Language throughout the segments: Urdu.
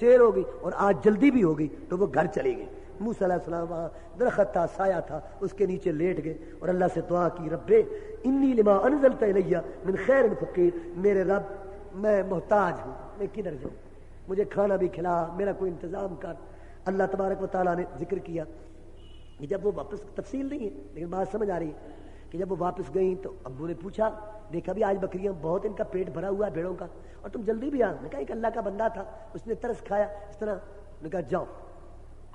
سیر ہو گئی اور آج جلدی بھی ہو گئی تو وہ گھر چلی گئی. موسیٰ علیہ السلام وہاں درخت تھا، سایہ تھا، اس کے نیچے لیٹ گئے اور اللہ سے دعا کی، رب انی لما انزلت الیہ من خیر فقیر، میرے رب میں محتاج ہوں، میں کدھر جاؤں، مجھے کھانا بھی کھلا، میرا کوئی انتظام کر. اللہ تبارک و تعالیٰ نے ذکر کیا کہ جب وہ واپس، تفصیل نہیں ہے لیکن بات سمجھ آ رہی ہے کہ جب وہ واپس گئیں تو ابو نے پوچھا، دیکھا بھی آج بکریاں بہت، ان کا پیٹ بھرا ہوا ہے بھیڑوں کا، اور تم جلدی بھی آ. نے کہا ایک اللہ کا بندہ تھا، اس نے ترس کھایا اس طرح. نے کہا جاؤ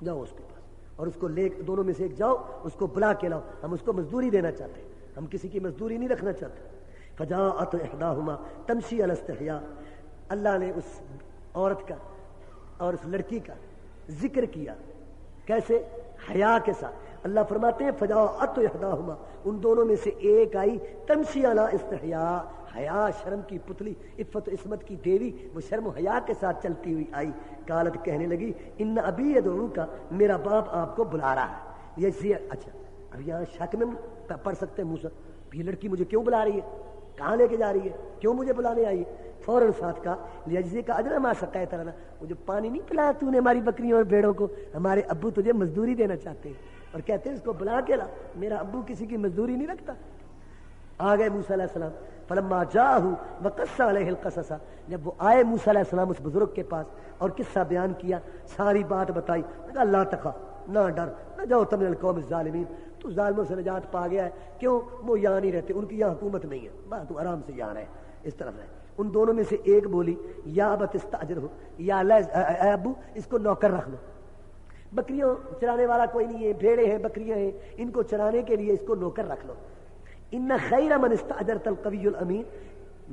جاؤ اس کے پاس اور اس کو لے، دونوں میں سے ایک جاؤ، اس کو بلا کے لاؤ، ہم اس کو مزدوری دینا چاہتے ہیں، ہم کسی کی مزدوری نہیں رکھنا چاہتے. فجاءت احداہما تمشی علی استحیاء. اللہ نے اس عورت کا اور اس لڑکی کا ذکر کیا، کیسے؟ حیا کے ساتھ. اللہ فرماتے ہیں فجاءت احداہما، ان دونوں میں سے ایک آئی، تمشی علی استحیاء، حیا شرم کی پتلی، عفت و عصمت کی دیوی، وہ شرم و حیا کے ساتھ چلتی ہوئی آئی. قالت، کہنے لگی، ان ابی یدعوک، میرا باپ آپ کو بلا رہا ہے. یہ اچھا، اب یہاں شک میں پڑھ سکتے ہیں موسیٰ، یہ لڑکی مجھے کیوں بلا رہی ہے، کہاں لے کے جا رہی ہے، کیوں مجھے بلانے آئی ہے؟ فوراً ساتھ کہا، لیجزی کا اجر ما سقیت لنا، مجھے پانی نہیں پلایا تو نے ہماری بکریوں اور بھیڑوں کو، ہمارے ابو تجھے مزدوری دینا چاہتے ہیں اور کہتے ہیں اس کو بلا کے لا. میرا ابو کسی کی مزدوری نہیں رکھتا. آ گئے موسیٰ علیہ السلام. فلما جاءہ وقص علیہ القصص، جب وہ آئے موسیٰ علیہ السلام اس بزرگ کے پاس اور قصہ بیان کیا، ساری بات بتائی. کہا لا تخف، نہ ڈر، نہ جاؤ تم من القوم الظالمین، تو ظالموں سے نجات پا گیا ہے. کیوں؟ وہ یہاں نہیں رہتے، ان کی یہاں حکومت نہیں ہے، بس تو آرام سے یہاں رہے، اس طرف رہے. ان دونوں میں سے ایک بولی، یا ابت استاجرہ، یا اللہ اے ابو اس کو نوکر رکھ لو، بکریوں چرانے والا کوئی نہیں ہے، بھیڑے ہیں، بکریاں ہیں، ان کو چرانے کے لیے اس کو نوکر رکھ لو. ان خیر من استاجرت القوی الامین،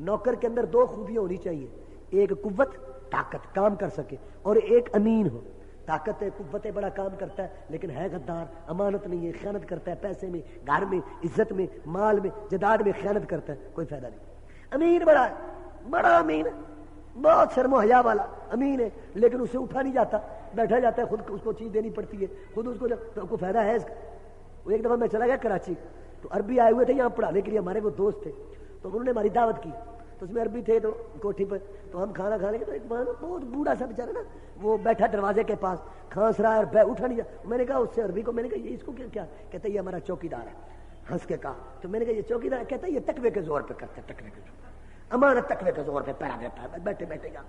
نوکر کے اندر دو خوبیاں ہونی چاہیے، ایک قوت، طاقت، کام کر سکے، اور ایک امین ہو. طاقت ہے، قوت ہے، بڑا کام کرتا ہے لیکن ہے غدار، امانت نہیں ہے، خیانت کرتا ہے، پیسے میں، گھر میں، عزت میں، مال میں، جداد میں خیانت کرتا ہے، کوئی فائدہ نہیں. امین بڑا ہے، بڑا امین ہے، بہت شرم و حیا والا امین ہے، لیکن اسے اٹھا نہیں جاتا، بیٹھا جاتا ہے، خود اس کو چیز دینی پڑتی ہے، خود اس کو، تو کوئی فائدہ ہے اس کا. ایک دفعہ میں چلا گیا کراچی، تو عربی آئے ہوئے تھے یہاں پڑھانے کے لیے، ہمارے وہ دوست تھے، تو انہوں نے ہماری دعوت کی، تو اس میں عربی تھے، تو کوٹھی پر تو ہم کھانا کھانے کے، تو ایک بہت بوڑھا سا بیچارہ نا، وہ بیٹھا دروازے کے پاس، کھانس رہا ہے اور اٹھا نہیں جا. میں نے کہا اس سے عربی کو، میں نے کہا یہ اس کو کیا؟ کہتا ہے یہ ہمارا چوکیدار ہے. ہنس کے کہا. تو میں نے کہا یہ چوکیدار؟ کہتا ہے یہ تقوی کے زور پہ کرتا ہے، تقوی کے زور، امانت تقوی کے زور پہ پیرا دیتا ہے، بیٹھے بیٹھے گا.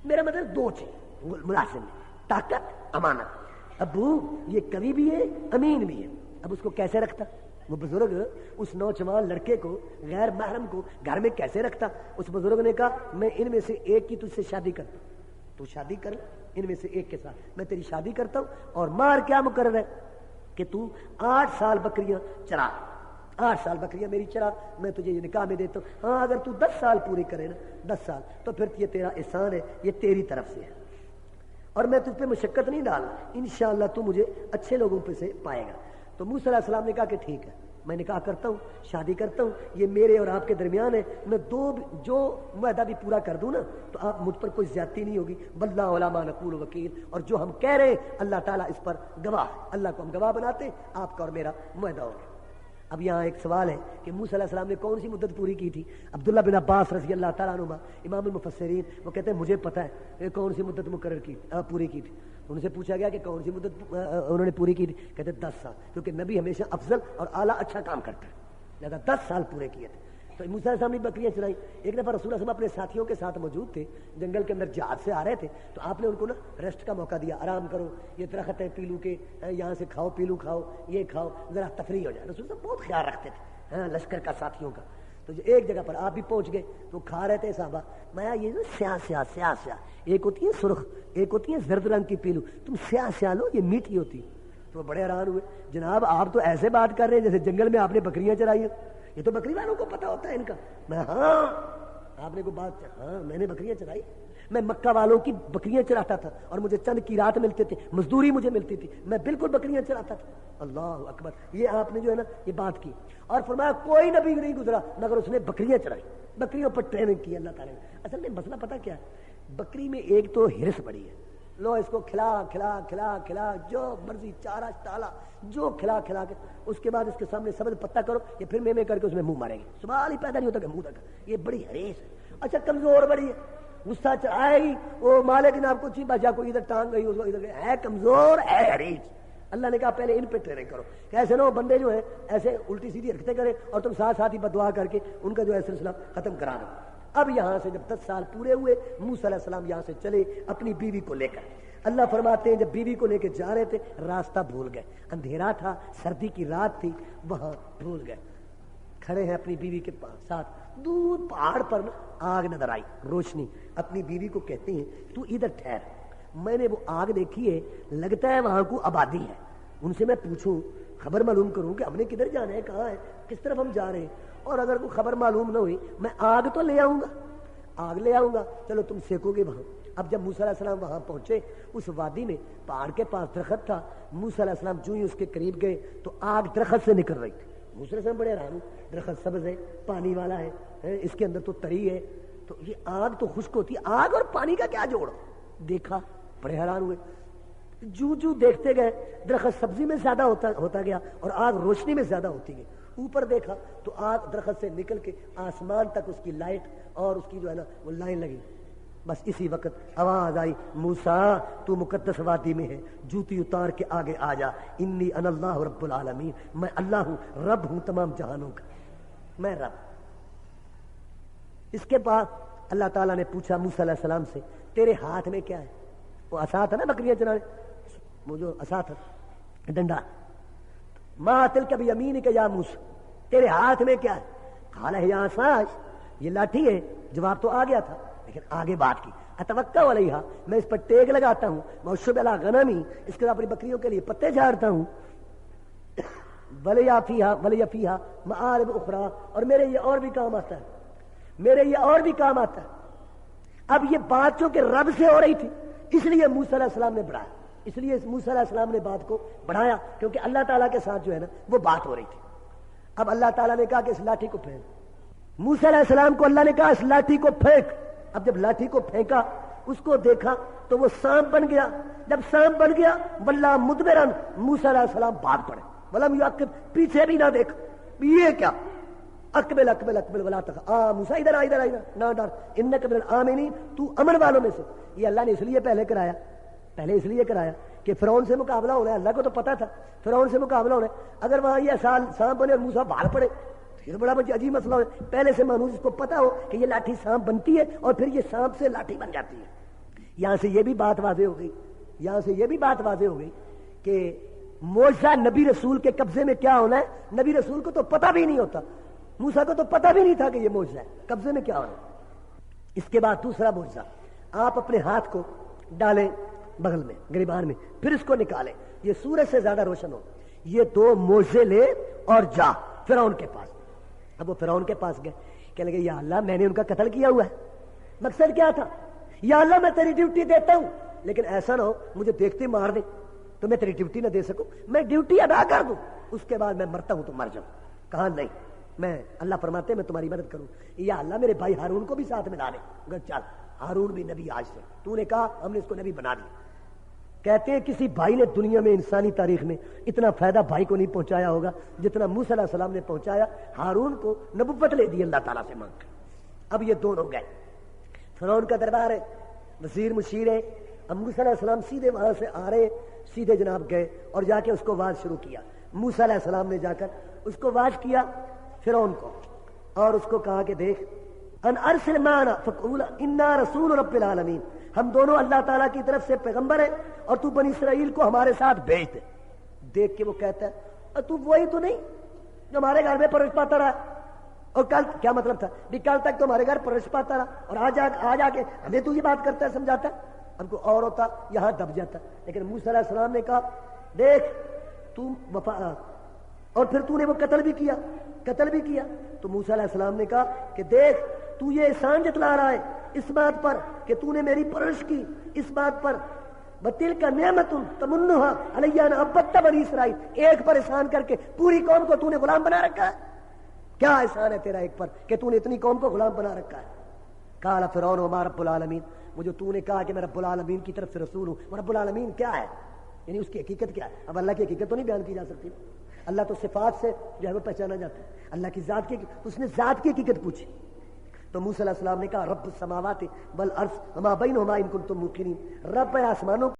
میرا مطلب دو چیز ملازم میں، طاقت، امانت. ابو یہ قوی بھی ہے، امین بھی ہے. اب اس کو کیسے رکھتا وہ بزرگ، اس نوجوان لڑکے کو، غیر محرم کو گھر میں کیسے رکھتا؟ اس بزرگ نے کہا میں ان میں سے ایک کی تجھ سے شادی کرتا ہوں، تو شادی کر ان میں سے ایک کے ساتھ، میں تیری شادی کرتا ہوں، اور مار کیا مقرر ہے کہ تو 8 سال بکریاں چرا، 8 سال بکریاں میری چرا، میں تجھے یہ نکاح میں دیتا ہوں. ہاں اگر تو 10 سال پورے کرے نا، 10 سال، تو پھر یہ تیرا احسان ہے، یہ تیری طرف سے ہے، اور میں تجھ پہ مشقت نہیں ڈالنا، انشاءاللہ تو مجھے اچھے لوگوں پہ سے پائے گا. تو موسیٰ علیہ السلام نے کہا کہ ٹھیک ہے، میں نکاح کرتا ہوں، شادی کرتا ہوں، یہ میرے اور آپ کے درمیان ہے، میں جو معاہدہ بھی پورا کر دوں نا تو آپ مجھ پر کوئی زیادتی نہیں ہوگی. واللہ علی ما نقول وکیل، اور جو ہم کہہ رہے ہیں اللہ تعالیٰ اس پر گواہ، اللہ کو ہم گواہ بناتے ہیں، آپ کا اور میرا معاہدہ ہوگا. اب یہاں ایک سوال ہے کہ موسیٰ علیہ السلام نے کون سی مدت پوری کی تھی؟ عبداللہ بن عباس رضی اللہ تعالیٰ عنہما امام المفسرین، وہ کہتے ہیں مجھے پتہ ہے کہ کون سی مدت مقرر کی پوری کی تھی. ان سے پوچھا گیا کہ کون سی مدت انہوں نے پوری کی تھی؟ کہتے 10 سال، کیونکہ نبی ہمیشہ افضل اور اعلیٰ اچھا کام کرتا ہے، لہذا 10 سال پورے کیے تھے. تو موسیٰ علیہ السلام نے بکریاں چرائیں. ایک دفعہ رسول اللہ صلی اللہ علیہ وسلم اپنے ساتھیوں کے ساتھ موجود تھے، جنگل کے اندر جہاد سے آ رہے تھے، تو آپ نے ان کو نا ریسٹ کا موقع دیا، آرام کرو، یہ درخت ہے پیلو کے، یہاں سے کھاؤ، پیلو کھاؤ، یہ کھاؤ، ذرا تفریح ہو جائے. رسول اللہ بہت خیال رکھتے تھے لشکر کا، ساتھیوں کا. تو ایک جگہ پر آپ بھی پہنچ گئے تو کھا رہے تھے صحابہ، میں یہ نا سیاہ، ایک ہوتی ہے سرخ، ایک ہوتی ہے زرد رنگ کی پیلو، تم سیاہ لو، یہ میٹھی ہوتی. تو وہ بڑے حیران ہوئے، جناب آپ تو ایسے بات کر رہے ہیں جیسے جنگل میں آپ نے بکریاں چرائی ہیں، یہ تو بکری والوں کو پتا ہوتا ہے ان کا. میں ہاں، آپ نے کوئی بات، ہاں میں نے بکریاں چرائی، میں مکہ والوں کی بکریاں چراتا تھا اور مجھے چند قیرات ملتے تھے، مزدوری مجھے ملتی تھی، میں بالکل بکریاں چراتا تھا. اللہ اکبر. یہ آپ نے جو ہے نا یہ بات کی، اور فرمایا کوئی نبی نہیں گزرا مگر اس نے بکریاں چرائی، بکریوں پر ٹریننگ کی اللہ تعالیٰ نے. اصل میں مسئلہ پتا کیا ہے، بکری میں ایک تو ہرس بڑی ہے، لو اس کو کھلا کھلا کھلا کھلا، جو مرضی چارہ ڈالا، جو کھلا کھلا کے، اس کے بعد اس کے سامنے سبز پتہ کرو، یہ پھر میں کر کے اس میں منہ مارے گی، سوال ہی پیدا نہیں ہوتا کہ منہ تک. یہ بڑی حریص ہے. اچھا کمزور بڑی ہے، غصہ چڑھائے گی وہ مالک نے آپ کو چیز بادشاہ کو ادھر ٹانگ گئی اس کو ادھر ہے کمزور ہے حریص. اللہ نے کہا پہلے ان پہ ٹریننگ کرو کہ ایسے نہ ہو بندے جو ہیں ایسے الٹی سیدھی حرکتیں کریں اور تم ساتھ ساتھ ہی بددعا کر کے ان کا جو ہے سلسلہ ختم کرا دو. اب یہاں سے جب 10 سال پورے ہوئے موسیٰ علیہ السلام یہاں سے چلے اپنی بیوی کو لے کر. اللہ فرماتے ہیں جب بیوی کو لے کے جا رہے تھے راستہ بھول گئے, اندھیرا تھا, سردی کی رات تھی, وہاں بھول گئے. کھڑے ہیں اپنی بیوی کے ساتھ, دور پہاڑ پر آگ نظر آئی روشنی. اپنی بیوی کو کہتے ہیں تو ادھر ٹھہر, میں نے وہ آگ دیکھی ہے, لگتا ہے وہاں کو آبادی ہے, ان سے میں پوچھوں خبر معلوم کروں کہ ہم نے کدھر جانا ہے, کہاں ہے, کس طرف ہم جا رہے ہیں, اور اگر کوئی خبر معلوم نہ ہوئی میں آگ تو لے آؤں گا, آگ لے آؤں گا, چلو تم سیکو گے وہاں. اب جب موسیٰ علیہ السلام وہاں پہنچے اس وادی میں پہاڑ کے پاس درخت تھا, موسیٰ علیہ السلام جو ہی اس کے قریب گئے تو آگ درخت سے نکل رہی تھی. موسیٰ علیہ السلام بڑے حیران, درخت سبز ہے, پانی والا ہے, اس کے اندر تو تری ہے, تو یہ آگ تو خشک ہوتی ہے, آگ اور پانی کا کیا جوڑ. دیکھا بڑے حیران ہوئے, جو دیکھتے گئے درخت سبزی میں زیادہ ہوتا گیا اور آگ روشنی میں زیادہ ہوتی گئی. اوپر دیکھا تو آگ درخت سے نکل کے آسمان تک اس کی لائٹ اور اس کی جو ہے نا وہ لائن لگی. بس اسی وقت آواز آئی, موسیٰ تو مقدس وادی میں ہے, جوتی اتار کے آگے آ جا, انی انا اللہ رب العالمین, میں اللہ ہوں, رب ہوں تمام جہانوں کا, میں رب. اس کے بعد اللہ تعالیٰ نے پوچھا موسیٰ علیہ السلام سے تیرے ہاتھ میں کیا ہے. وہ عصا تھا نا بکریاں چرانے, وہ جو عصا تھا ڈنڈا, ما تلک بیمینک یا موسیٰ, تیرے ہاتھ میں کیا ہے. قال ہی عصائی, یہ لاٹھی ہے. جواب تو آ گیا تھا لیکن آگے بات کی, اتوکل علیہا, میں اس پر ٹیک لگاتا ہوں, واشرب علی غنمی, اس کے اپنی بکریوں کے لیے پتے جھاڑتا ہوں, ولی فیہا معارب اخری, اور میرے یہ اور بھی کام آتا ہے, میرے یہ اور بھی کام آتا ہے. اب یہ بات جو کہ رب سے ہو رہی تھی اس لیے موسیٰ علیہ السلام نے بڑھایا, اس لیے موسیٰ علیہ السلام نے بات کو بڑھایا کیونکہ اللہ تعالیٰ کے ساتھ جو ہے نا وہ بات ہو رہی تھی. اب اللہ تعالیٰ نے کہا کہ اس لاٹھی کو پھینک. موسیٰ علیہ السلام کو اللہ نے کہا اس لاٹھی کو پھینک. اب جب لاٹھی کو پھینکا اس کو دیکھا تو وہ سانپ بن گیا. جب سانپ بن گیا واللہ مدبرن, موسیٰ علیہ السلام بھاگ پڑے, ولم یعقب, پیچھے بھی نہ دیکھ, یہ کیا, اقبل اقبل اقبل ولا تخف, موسیٰ ادھر ادھر نہ ڈر, انک من الآمنین, تو امن والوں میں سے. یہ اللہ نے اس لیے پہلے اس لیے کرایا کہ فرعون سے مقابلہ ہونا ہے. اللہ کو تو پتا تھا فرعون سے مقابلہ ہونا ہے, اگر وہاں یہ سانپ بنے اور موسیٰ بھاگ پڑے یہ بڑا عجیب مسئلہ ہے. پہلے سے مانوس اس کو پتا ہو کہ یہ لاٹھی سانپ بنتی ہے اور پھر یہ سانپ سے لاٹھی بن جاتی ہے. یہاں سے یہ بھی بات واضح ہو گئی کہ معجزہ نبی رسول کے قبضے میں کیا ہونا ہے. نبی رسول کو تو پتا بھی نہیں ہوتا, موسیٰ کو تو پتا بھی نہیں تھا کہ یہ معجزہ ہے, قبضے میں کیا ہونا ہے. اس کے بعد دوسرا معجزہ, آپ اپنے ہاتھ کو ڈالیں بغل میں گریبان میں, پھر اس کو نکالیں, یہ سورج سے زیادہ روشن ہو. یہ 2 معجزے لے اور جا فرعون کے پاس. اب وہ فرعون کے پاس گئے, کہنے لگے یا اللہ میں نے ان کا قتل کیا ہوا ہے. مقصد کیا تھا, یا اللہ میں تیری ڈیوٹی دیتا ہوں لیکن ایسا نہ ہو مجھے دیکھتے مار دیں تو میں تیری ڈیوٹی نہ دے سکوں, میں ڈیوٹی ادا کر دوں, اس کے بعد میں مرتا ہوں تو مر جاؤں. کہا نہیں, میں اللہ فرماتے میں تمہاری مدد کروں. یا اللہ میرے بھائی ہارون کو بھی ساتھ میں ڈالے. چل ہارون بھی نبی آج سے, تو نے کہا ہم نے اس کو نبی بنا دیا. کہتے ہیں کسی بھائی نے دنیا میں انسانی تاریخ میں اتنا فائدہ بھائی کو نہیں پہنچایا ہوگا جتنا موسیٰ علیہ السلام نے پہنچایا. ہارون کو نبوت لے دی اللہ تعالیٰ سے مانگ کر. اب یہ دونوں گئے, فرعون کا دربار ہے, وزیر مشیر ہے. اب موسیٰ علیہ السلام سیدھے وہاں سے آ رہے, سیدھے جناب گئے اور جا کے اس کو واز شروع کیا. موسیٰ علیہ السلام نے جا کر اس کو واز کیا فرعون کو, اور اس کو کہا کہ دیکھ ان ارسل معنا فقول انا رسول رب العالمین, ہم دونوں اللہ تعالیٰ کی طرف سے پیغمبر ہیں اور تو بنی اسرائیل کو ہمارے ساتھ بھیج دے. دیکھ کے وہ کہتا ہے تو وہی تو نہیں جو ہمارے گھر میں پرورش پاتا رہا, اور کل کیا مطلب تھا بھی کل تک تو ہمارے گھر پرورش پاتا رہا اور آج آ کے ہمیں تو یہ بات کرتا ہے سمجھاتا ہے. ہم کو اور ہوتا یہاں دب جاتا. لیکن موسیٰ علیہ السلام نے کہا دیکھ تو وفا, اور پھر تو نے وہ قتل بھی کیا. تو موسیٰ علیہ السلام نے کہا کہ دیکھ تو یہ احسان جتلا رہا ہے اس بات پر کہ تو نے میری پرورش کی, اس بات پر بتلک نعمت تمنھا علی ان عبدت بنی اسرائیل, ایک پر احسان کر کے پوری قوم کو تو نے غلام بنا رکھا ہے. کیا احسان ہے تیرا ایک پر کہ تو نے اتنی قوم کو غلام بنا رکھا ہے. قال فرعون وما رب العالمین, وہ جو تو نے کہا کہ میں رب العالمین کی طرف سے رسول ہوں, وہ رب العالمین کیا ہے, یعنی اس کی حقیقت کیا ہے. اب اللہ کی حقیقت تو نہیں بیان کی جا سکتی, اللہ تو صفات سے جو ہے وہ پہچانا جاتا ہے. اللہ کی ذات کی, اس نے ذات کی حقیقت پوچھی تو موسیٰ علیہ السلام نے کہا رب السماوات والارض وما بینہما ان کنتم موقنین، رب آسمانوں